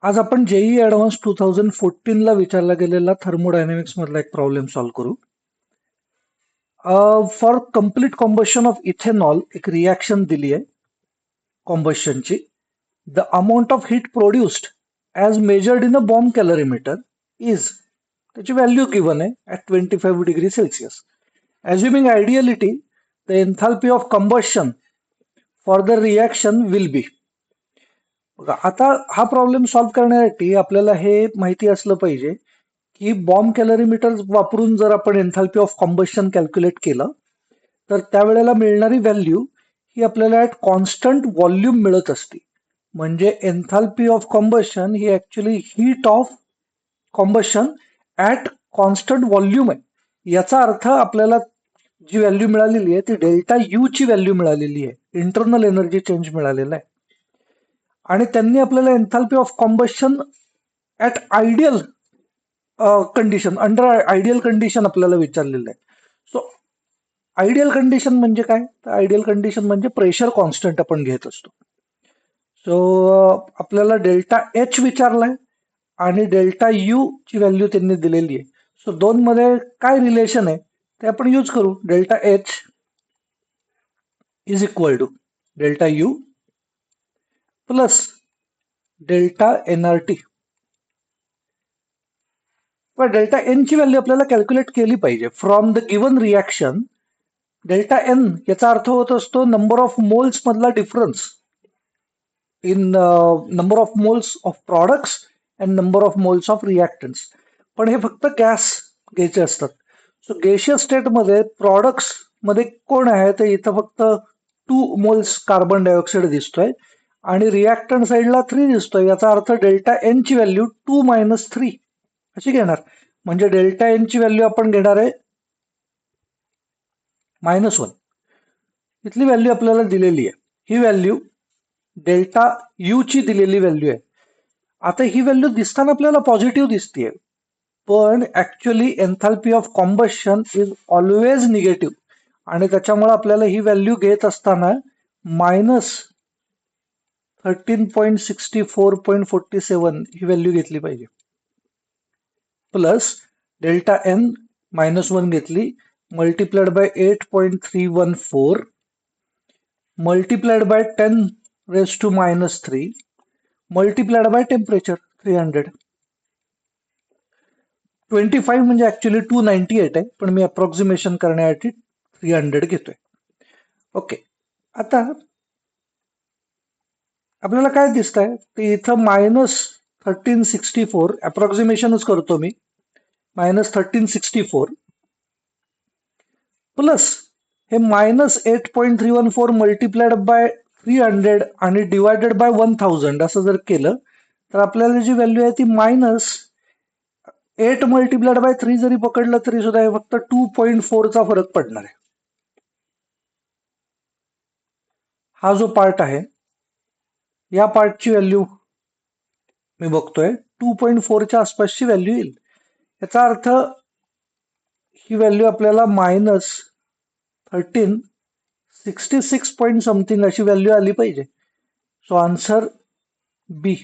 आज आपण JEE advance 2014 ला विचारला गेलेला थर्मोडायनेमिक्स मधला एक प्रॉब्लेम सॉल्व्ह करू. For complete combustion of ethanol एक रिॲक्शन दिली आहे कॉम्बशनची. The amount of heat produced as measured in a bomb calorimeter is, त्याची व्हॅल्यू गिवन आहे at 25 degree Celsius. Assuming ideality the enthalpy of combustion for the reaction will be. बघा, आता हा problem solve करण्यासाठी आपल्याला हे माहिती असलं पाहिजे की बॉम्ब कॅलरीमीटर वापरून जर आपण एन्थाल्पी ऑफ कॉम्बशन कॅल्क्युलेट केलं तर त्यावेळेला मिळणारी व्हॅल्यू ही आपल्याला ॲट कॉन्स्टंट व्हॉल्यूम मिळत असते. म्हणजे एन्थाल्पी ऑफ कॉम्बशन ही actually heat of combustion at constant volume आहे. याचा अर्थ आपल्याला जी व्हॅल्यू मिळालेली आहे ती डेल्टा यू ची व्हॅल्यू मिळालेली आहे, इंटरनल एनर्जी चेंज मिळालेला आहे. आणि त्यांनी आपल्याला enthalpy of combustion at ideal condition, under ideal condition आपल्याला विचारलेलं आहे. सो आयडियल कंडिशन म्हणजे काय? तर आयडियल कंडिशन म्हणजे प्रेशर कॉन्स्टंट आपण घेत असतो. सो आपल्याला डेल्टा एच विचारलाय आणि डेल्टा यू ची व्हॅल्यू त्यांनी दिलेली आहे. सो दोन मध्ये काय रिलेशन आहे ते आपण यूज करू. Delta H is equal to delta U plus delta NRT. पण डेल्टा एन ची व्हॅल्यू आपल्याला कॅल्क्युलेट केली पाहिजे from the given reaction. Delta N याचा अर्थ होत असतो नंबर ऑफ मोल्स मधला difference in number of moles of products and number of moles of reactants. पण हे फक्त गॅस घ्यायचे असतात. सो गॅशियस स्टेटमध्ये प्रॉडक्ट्स मध्ये कोण आहे तर इथं फक्त 2 मोल्स कार्बन डायऑक्साईड दिसतोय आणि रिॲक्टंट साईडला 3 दिसतोय. याचा अर्थ डेल्टा एन ची व्हॅल्यू 2 - 3 अशी घेणार. म्हणजे डेल्टा एन ची व्हॅल्यू आपण घेणार आहे -1. इथली व्हॅल्यू आपल्याला दिलेली आहे. ही व्हॅल्यू डेल्टा यू ची दिलेली व्हॅल्यू आहे. आता ही व्हॅल्यू दिसताना आपल्याला पॉझिटिव्ह दिसतीये, पण actually enthalpy of combustion is always negative. आणि त्याच्यामुळे आपल्याला ही व्हॅल्यू घेत असताना -13.64.47 ही व्हॅल्यू घेतली पाहिजे. प्लस डेल्टा एन -1 घेतली, multiplied by 8.314 multiplied by 10⁻³ multiplied by temperature 300. 25 म्हणजे ऍक्च्युअली 298 आहे, पण मी अप्रॉक्सिमेशन करण्यासाठी 300 घेतोय. ओके, आता आपल्याला काय दिसतंय ते इथं -1364 अप्रॉक्सिमेशनच करतो मी. -1364 प्लस हे -8.314 मल्टिप्लाइड बाय 300 आणि डिवायडेड बाय 1000 असं जर केलं तर आपल्याला जी व्हॅल्यू आहे ती -8 मल्टिप्लाइड बाय 3 जरी पकडलं तरी सुद्धा हे फक्त 2.4 चा फरक पडणार आहे. हा जो पार्ट आहे या पार्टची व्हॅल्यू मी बघतोय 2.4 च्या आसपासची व्हॅल्यू येईल. याचा अर्थ ही व्हॅल्यू आपल्याला -1366 पॉईंट समथिंग अशी व्हॅल्यू आली पाहिजे. सो आन्सर बी